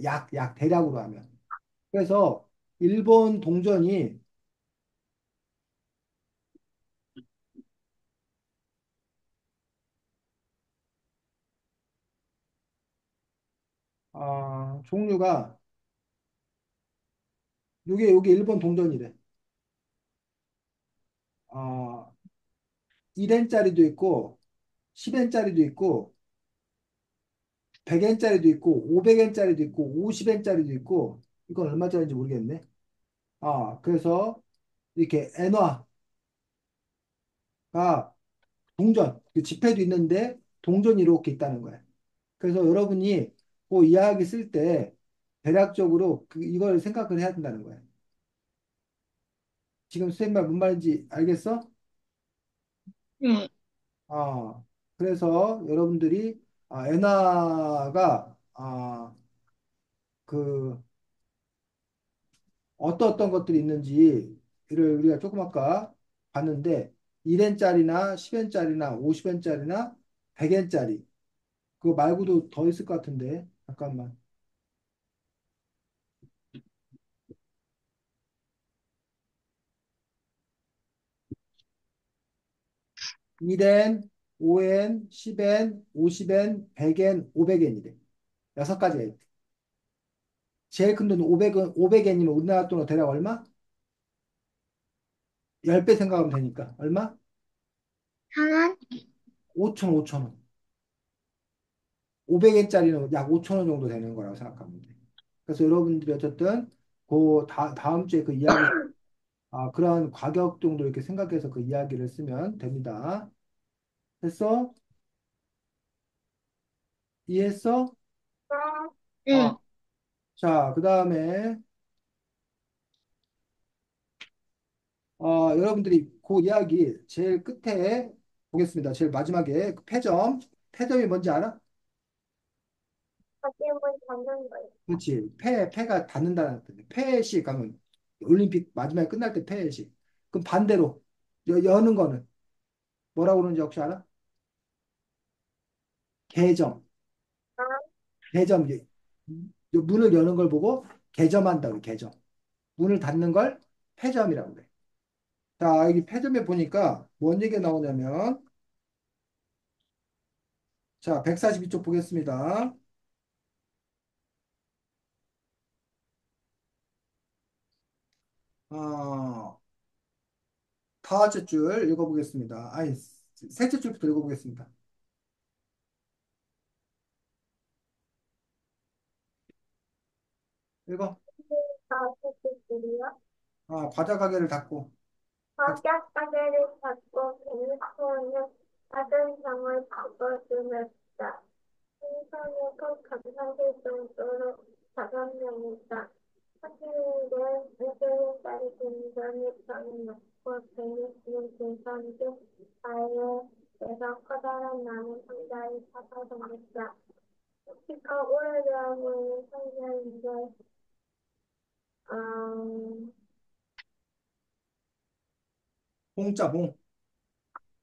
약 대략으로 하면. 그래서 일본 동전이 종류가 요게 일본 동전이래. 1엔짜리도 있고 10엔짜리도 있고 100엔짜리도 있고 500엔짜리도 있고 50엔짜리도 있고 이건 얼마짜리인지 모르겠네. 그래서 이렇게 엔화가 동전 그 지폐도 있는데 동전이 이렇게 있다는 거야. 그래서 여러분이 그 이야기 쓸 때 대략적으로 이걸 생각을 해야 된다는 거야. 지금 선생님 말 뭔 말인지 알겠어? 네. 그래서 여러분들이 엔화가 그 어떤 것들이 있는지를 우리가 조금 아까 봤는데 1엔짜리나 10엔짜리나 50엔짜리나 100엔짜리 그거 말고도 더 있을 것 같은데 잠깐만 1엔 5n, 10n, 50n, 100n, 500n이래. 여섯 가지가 있대. 제일 큰 돈은 500은 500엔이면 우리나라 돈으로 대략 얼마? 10배 생각하면 되니까. 얼마? 1,000원? 5천, 5천 원. 500엔짜리는 약 5천 원 정도 되는 거라고 생각하면 돼. 그래서 여러분들이 어쨌든 다음 주에 그 이야기, 그런 가격 정도 이렇게 생각해서 그 이야기를 쓰면 됩니다. 됐어? 이해했어? 어, 네. 자, 그 다음에, 여러분들이 그 이야기 제일 끝에 보겠습니다. 제일 마지막에 그 패점. 패점이 뭔지 알아? 어깨물 잡는 거예요. 그렇지. 패가 닿는다는 뜻. 패식 하면 올림픽 마지막에 끝날 때 패식. 그럼 반대로 여는 거는 뭐라고 그러는지 혹시 알아? 개점. 아, 개점. 문을 여는 걸 보고 개점한다고 개점. 문을 닫는 걸 패점이라고 그래. 자, 여기 패점에 보니까 뭔 얘기가 나오냐면 자, 142쪽 보겠습니다. 어, 다섯째 줄 읽어보겠습니다. 아니, 셋째 줄부터 읽어보겠습니다. 읽어. 가족들이요. 과자 가게를 닫고. 성격 가게를 닫고 베니스는 작은 병을 바꿔주었다. 생선이 꼭 감사할 정도로 다섯 명이다. 하필이면 이들까지 굉장히 병이 높고 베니스는 생선도 아예 내가 커다란 나무 상자에 잡아당겼다. 키가 오래되어보는 상자인데 음, 홍짜봉.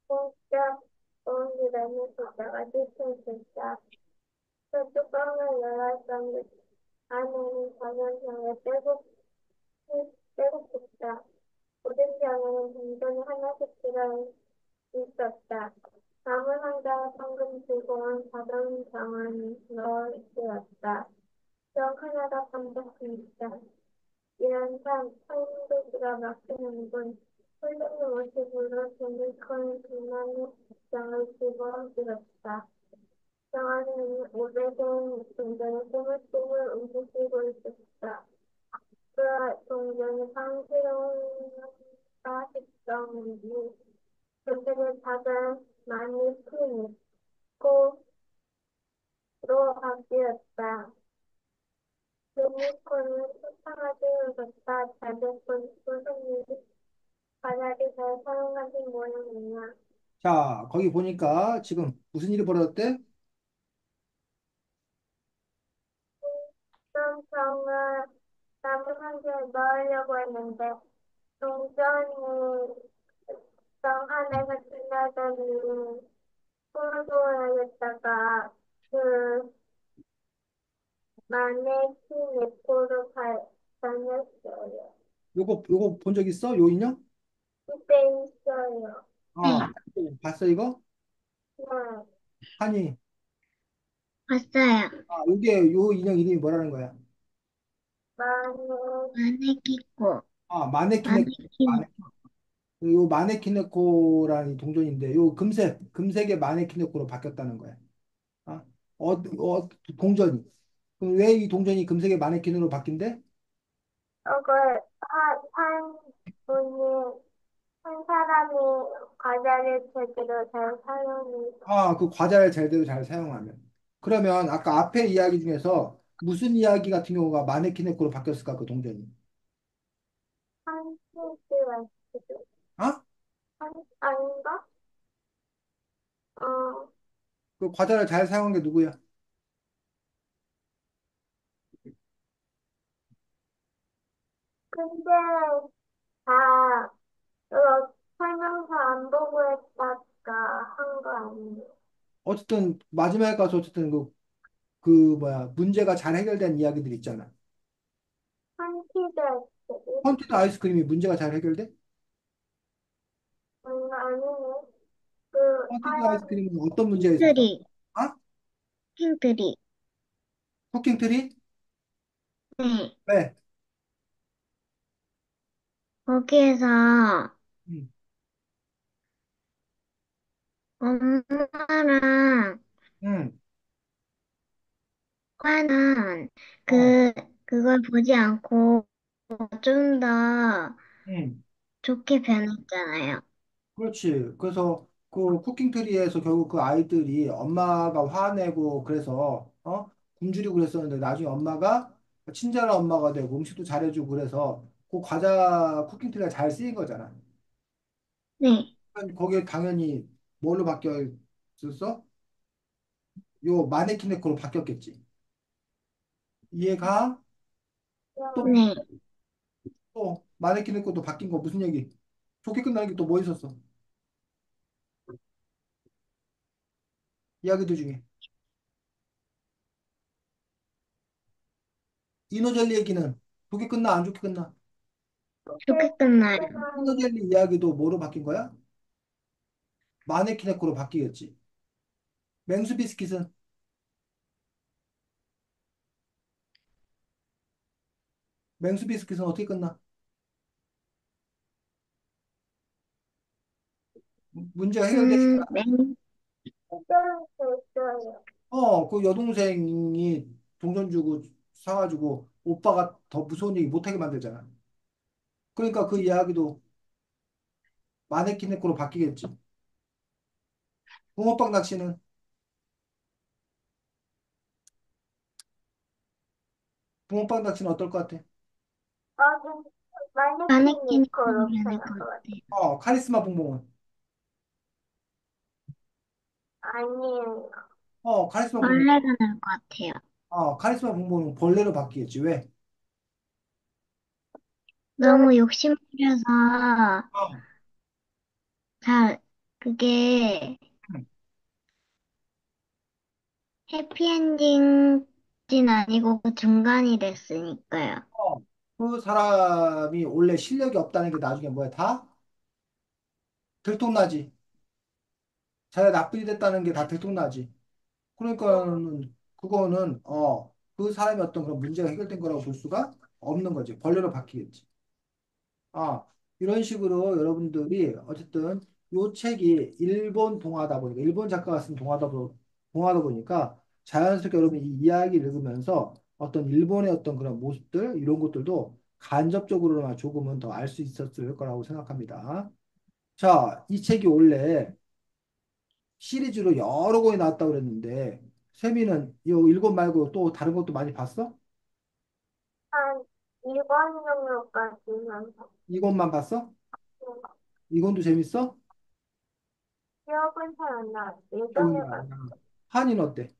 진짜 온이라는 숫자가 뒤틀렸다. 그 뚜껑을 열었더니 안에는 작은 병에 빼곡했다. 모든 병에는 동전이 하나씩 들어있었다. 나무 상자와 방금 들고 온 작은 병은 넣어 있었다. 병 하나가 반짝했다. 이런 상도수가 막히는군. 홀리는 모습으로 캔디콘 비난의 병을 집어들었다. 병아리는 500엔 동전을 꼬물꼬물 움직이고 있었다. 그 동전이 상스러운가 싶었는지 동전의 작은 많이 큰 입고로 바뀌었다. 유니콘은 수상하게 웃었다. 자제폰 선생님이 바닥에 잘 사용하신 모양이야. 자, 거기 보니까 지금 무슨 일이 벌어졌대? 수험청을 나무 상자에 넣으려고 했는데 동전이 정 안에서 지나더니 소소하겠다가 그 마네킹 내포로 다녔어요. 요거 본 적 있어? 요 인형? 집에 있어요. 아, 네. 봤어 이거? 네, 아니, 봤어요. 요게 요 인형 이름이 뭐라는 거야? 마네, 마네키코. 마네키네. 마네킨. 요 마네키네코라는 이 동전인데 요 금색의 마네키네코로 바뀌었다는 거야. 아, 동전이. 그럼 왜 이 동전이 금색의 마네킨으로 바뀐대? 그걸 한 분이, 한 사람이 과자를 제대로 잘 사용해서 그 과자를 제대로 잘 사용하면. 그러면 아까 앞에 이야기 중에서 무슨 이야기 같은 경우가 마네키네코로 바뀌었을까, 그 동전이? 한 시간, 아? 아닌가? 어, 그 과자를 잘 사용한 게 누구야? 근데 다 설명서 안 보고 했다가 한 거 아니에요? 어쨌든 마지막에 가서 어쨌든 그 뭐야 문제가 잘 해결된 이야기들 있잖아. 한 시대, 펀티드 아이스크림이 문제가 잘 해결돼? 아니네. 그, 쿼킹 아이스크림은 어떤 문제가 있었어? 킹트리, 아? 킹트리. 쿠킹 트리? 네. 왜? 거기에서 응, 엄마랑 응, 화는 어, 그걸 보지 않고 좀 더 응. 좋게 변했잖아요. 그렇지. 그래서 그 쿠킹 트리에서 결국 그 아이들이 엄마가 화내고 그래서 굶주리고 그랬었는데 나중에 엄마가 친절한 엄마가 되고 음식도 잘해주고 그래서 그 과자 쿠킹 트리가 잘 쓰인 거잖아. 네. 그러니까 거기에 당연히 뭘로 바뀌었어? 요 마네킹 네코로 바뀌었겠지. 이해가? 또, 네. 또 마네킹 네코도 바뀐 거 무슨 얘기? 좋게 끝나는 게 또 뭐 있었어? 이야기들 중에. 이노젤리 얘기는 좋게 끝나 안 좋게 끝나? 좋게 끝나요. 이노젤리 이야기도 뭐로 바뀐 거야? 마네킹 네코로 바뀌겠지. 맹수 비스킷은 맹수 비스킷은 어떻게 끝나? 문제가 해결되지가 않아. 맹, 해결할 수 있어요. 그 여동생이 동전 주고 사가지고 오빠가 더 무서운 얘기 못하게 만들잖아. 그러니까 그 이야기도 마네킹 네코로 바뀌겠지. 붕어빵 낚시는 붕어빵 낚시는 어떨 것 같아? 나도 마네킹이 마네킹이커로 변할 것 생각해요. 같아요. 카리스마 봉봉은 아니에요. 카리스마 봉봉 벌레가 날 것 같아요. 카리스마 봉봉은 벌레로 바뀌겠지. 왜? 그러면 너무 욕심부려서 어. 잘, 그게 음. 해피엔딩진 아니고 그 중간이 됐으니까요. 그 사람이 원래 실력이 없다는 게 나중에 뭐야? 다 들통나지. 자기가 나쁜 이 됐다는 게 다 들통나지. 그러니까는 그거는 그 사람의 어떤 그런 문제가 해결된 거라고 볼 수가 없는 거지. 벌레로 바뀌겠지. 아, 이런 식으로 여러분들이 어쨌든 요 책이 일본 동화다 보니까 일본 작가가 쓴 동화다 보니까 자연스럽게 여러분이 이 이야기를 읽으면서 어떤 일본의 어떤 그런 모습들 이런 것들도 간접적으로나마 조금은 더 알 수 있었을 거라고 생각합니다. 자, 이 책이 원래 시리즈로 여러 권이 나왔다고 그랬는데 세미는 이 일본 말고 또 다른 것도 많이 봤어? 한 2번 정도까지만 이것만 봤어? 봤어요. 이건도 재밌어? 기억은 잘 안 나요. 기억이 예전에 안 나. 봤어요. 한이는 어때?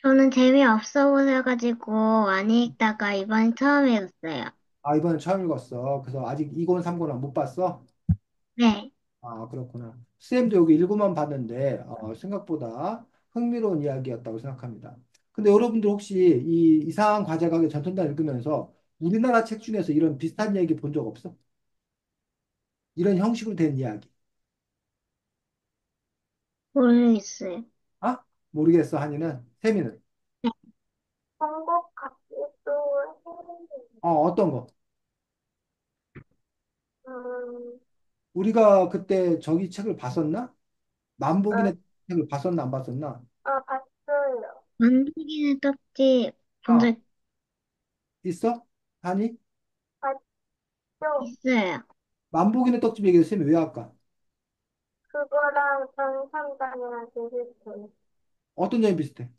저는 재미없어 보여가지고 안 읽다가 이번에 처음 읽었어요. 이번엔 처음 읽었어. 그래서 아직 2권, 3권은 못 봤어? 네. 그렇구나. 쌤도 여기 1권만 봤는데, 생각보다 흥미로운 이야기였다고 생각합니다. 근데 여러분들 혹시 이 이상한 과제 가게 전통단 읽으면서 우리나라 책 중에서 이런 비슷한 이야기 본 적 없어? 이런 형식으로 된 이야기. 모르겠어요. 모르겠어, 한이는. 세미는. 네. 한국 같기도 했는데, 어떤 거? 음, 우리가 그때 저기 책을 봤었나? 어, 만복인의 책을 봤었나, 안 봤었나? 봤어요. 만두기는 떡집 본 어, 적 있어? 한이? 봤죠? 있어요. 만복인의 떡집 얘기를 쌤이 왜 할까? 그거랑 전삼단이랑 비슷해요. 어떤 점이 비슷해?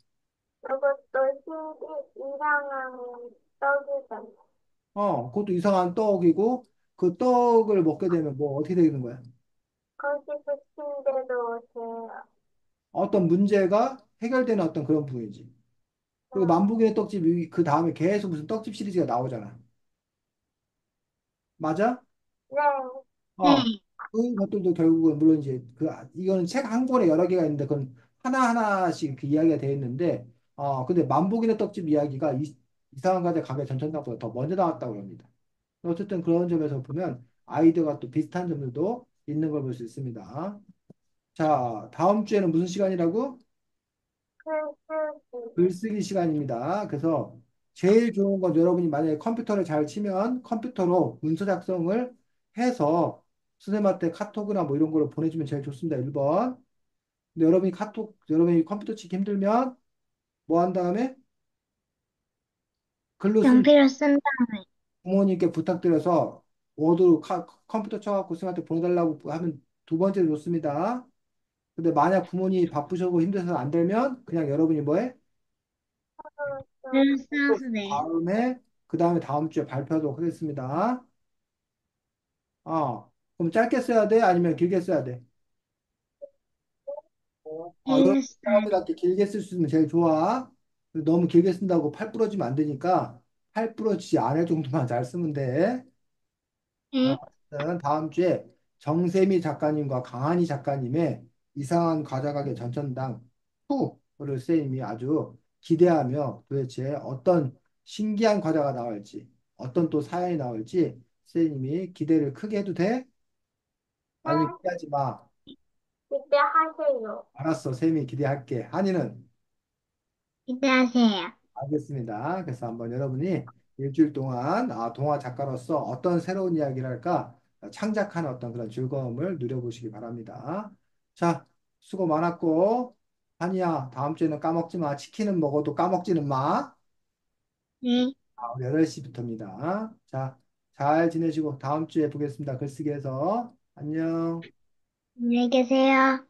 이것도 신기 이상한 떡이잖아요. 그것도 이상한 떡이고, 그 떡을 먹게 되면 뭐 어떻게 되는 거야? 거기 붙인 대로 돼요. 어떤 문제가 해결되는 어떤 그런 부분이지. 그리고 만복인의 떡집이 그 다음에 계속 무슨 떡집 시리즈가 나오잖아. 맞아? 네, 어. 네. 그 것들도 결국은 물론 이제 이거는 책 한 권에 여러 개가 있는데 그건 하나하나씩 그 이야기가 되어 있는데 근데 만복인의 떡집 이야기가 이상한 가게 가게 전천당보다 더 먼저 나왔다고 합니다. 어쨌든 그런 점에서 보면 아이디어가 또 비슷한 점들도 있는 걸 볼 수 있습니다. 자, 다음 주에는 무슨 시간이라고? 글쓰기. 글쓰기 시간입니다. 그래서 제일 좋은 건 여러분이 만약에 컴퓨터를 잘 치면 컴퓨터로 문서 작성을 해서 선생님한테 카톡이나 뭐 이런 걸로 보내주면 제일 좋습니다. 1번. 근데 여러분이 컴퓨터 치기 힘들면 뭐 한 다음에 글로 쓴 연필로 쓴 다음에. 부모님께 부탁드려서 워드로 컴퓨터 쳐갖고 선생님한테 보내달라고 하면 두 번째로 좋습니다. 근데 만약 부모님이 바쁘셔고 힘들어서 안 되면 그냥 여러분이 뭐해? 글을 써서 내. 그 다음에 다음 주에 발표하도록 하겠습니다. 그럼 짧게 써야 돼? 아니면 길게 써야 돼? 여러분 글을 써야 돼. 사람들한테 길게 쓸 수 있으면 제일 좋아. 너무 길게 쓴다고 팔 부러지면 안 되니까 팔 부러지지 않을 정도만 잘 쓰면 돼. 어, 응? 일단 다음 주에 정세미 작가님과 강한희 작가님의 이상한 과자가게 전천당 2를 쌤이 아주 기대하며 도대체 어떤 신기한 과자가 나올지 어떤 또 사연이 나올지 쌤이 기대를 크게 해도 돼? 아니면 네, 기대하지 마. 그때 하세요. 알았어, 쌤이 기대할게. 한이는 기대하세요. 알겠습니다. 그래서 한번 여러분이 일주일 동안 동화 작가로서 어떤 새로운 이야기를 할까 창작하는 어떤 그런 즐거움을 누려보시기 바랍니다. 자, 수고 많았고, 한이야, 다음 주에는 까먹지 마. 치킨은 먹어도 까먹지는 마. 네. 8시부터입니다. 자, 잘 지내시고 다음 주에 보겠습니다. 글쓰기에서. 안녕. 안녕히 계세요.